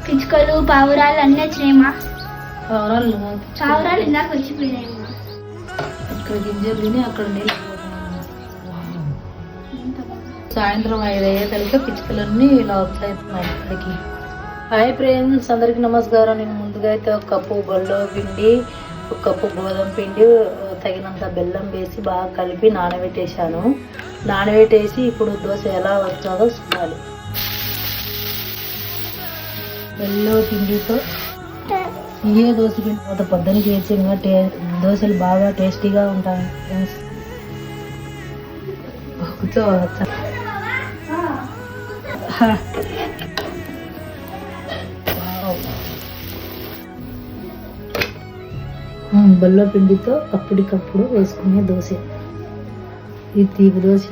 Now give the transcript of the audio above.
పిచ్చుకలు పావురాలు అన్నీ వచ్చినాయమ్మా. పావురాలు ఇందాక వచ్చిపోయినాయమ్మా. ఇక్కడ గింజలు తిని అక్కడ నీళ్ళు సాయంత్రం 5 అయ్యేసరికి పిచ్చుకలన్నీ ఇలా వచ్చాయి ఇక్కడికి. హాయ్ ఫ్రెండ్స్, అందరికి నమస్కారం. నేను ముందుగా అయితే 1 కప్పు బొల్లో పిండి, 1 కప్పు గోధుమ పిండి, తగినంత బెల్లం వేసి బాగా కలిపి నానబెట్టేశాను. నానబెట్టేసి ఇప్పుడు దోశ ఎలా వస్తుందో చూడాలి. బెల్లం పిండితో ఇవే దోశ పిండి పొద్దునకి వేసి దోశలు బాగా టేస్టీగా ఉంటాయి ఫ్రెండ్స్. కూర్చోవచ్చు. బెల్లం పిండితో అప్పటికప్పుడు వేసుకునే దోశ, ఇది తీపి దోశ.